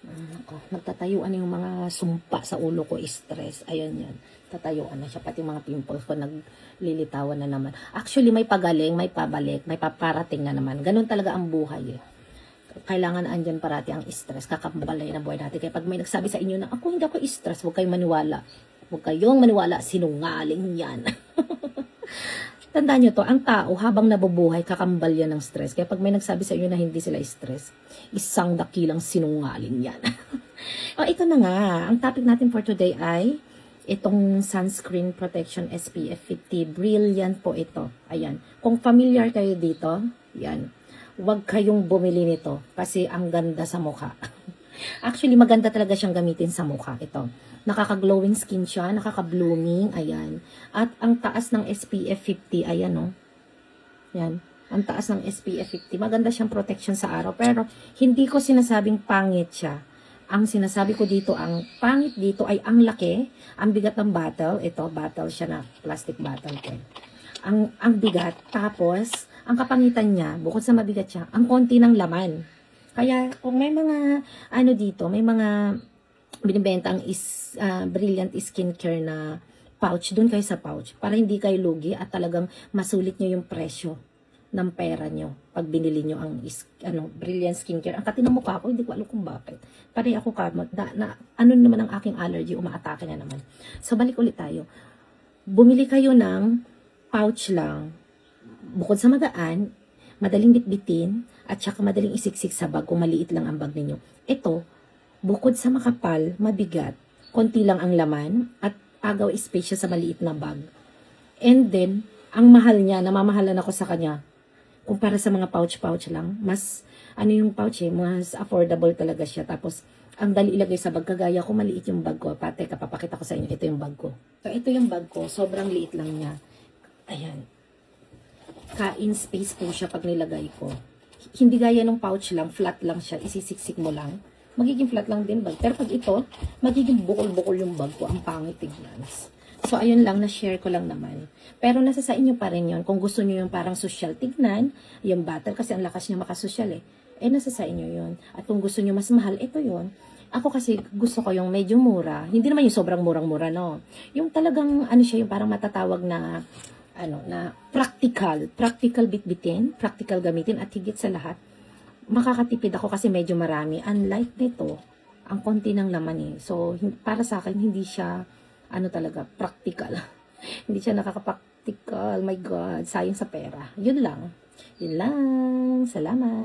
Nako, nagtatayuan yung mga sumpa sa ulo ko, stress. Ayun yan. Tatayuan na siya. Pati mga pimples ko naglilitawan na naman. Actually, may pagaling, may pabalik, may paparating na naman. Ganun talaga ang buhay eh. Kailangan andyan parati ang stress. Kakambalay na buhay natin. Kaya pag may nagsabi sa inyo na, ako hindi ako stress, huwag kayong maniwala. Huwag kayong maniwala, sinungaling yan. Tandaan nyo to, ang tao habang nabubuhay, kakambal yan ng stress. Kaya pag may nagsabi sa inyo na hindi sila stress, isang dakilang sinungaling yan. O, ito na nga. Ang topic natin for today ay itong sunscreen protection SPF 50. Brilliant po ito. Ayan. Kung familiar kayo dito, yan. Huwag kayong bumili nito kasi ang ganda sa mukha. Actually, maganda talaga siyang gamitin sa mukha. Ito. Nakaka-glowing skin siya, nakaka-blooming, ayan. At ang taas ng SPF 50, ayan o. Yan. Ang taas ng SPF 50. Maganda siyang protection sa araw. Pero, hindi ko sinasabing pangit siya. Ang sinasabi ko dito, ang pangit dito ay ang laki, ang bigat ng bottle. Ito, bottle siya na, plastic bottle ko. Ang bigat. Tapos, ang kapangitan niya, bukod sa mabigat siya, ang konti ng laman. Kaya, kung may mga, ano dito, may mga binibenta ang Brilliant skincare na pouch, dun kayo sa pouch. Para hindi kayo lugi at talagang masulit nyo yung presyo ng pera nyo pag binili nyo ang Brilliant skincare. Ang katinang mukha ko, hindi ko alam kung bakit. Pare ako kamot, ano naman ang aking allergy, umaatake na naman. So, balik ulit tayo. Bumili kayo ng pouch lang. Bukod sa magaan, madaling bitbitin, at saka madaling isiksik sa bag kung maliit lang ang bag ninyo. Ito, bukod sa makapal, mabigat, konti lang ang laman, at agaw space siya sa maliit na bag. And then, ang mahal niya, namamahalan ako sa kanya, kumpara sa mga pouch-pouch lang, mas, yung pouch mas affordable talaga siya. Tapos, ang dali ilagay sa bag, kagaya ko, maliit yung bag ko. Pate, kapapakita ko sa inyo, ito yung bag ko. So, ito yung bag ko, sobrang liit lang niya. Ayan. Kain space po siya pag nilagay ko. Hindi gaya ng pouch lang, flat lang siya, isisiksik mo lang. Magiging flat lang din bag. Pero pag ito, magiging bukol-bukol yung bag ko. Ang pangit tignan. So, ayun lang, na-share ko lang naman. Pero nasa sa inyo pa rin yun. Kung gusto nyo yung parang social tignan, yung bottle, kasi ang lakas niya makasosyal eh. Nasa sa inyo yun. At kung gusto nyo mas mahal, ito yun. Ako kasi gusto ko yung medyo mura. Hindi naman yung sobrang murang-mura, no. Yung talagang, siya, yung parang matatawag na na practical bitbitin, practical gamitin, at higit sa lahat, makakatipid ako kasi medyo marami. Unlike nito, ang konti ng laman eh. So, para sa akin, hindi siya, talaga, practical. Hindi siya nakaka-practical. My God, sayang sa pera. Yun lang. Yun lang. Salamat.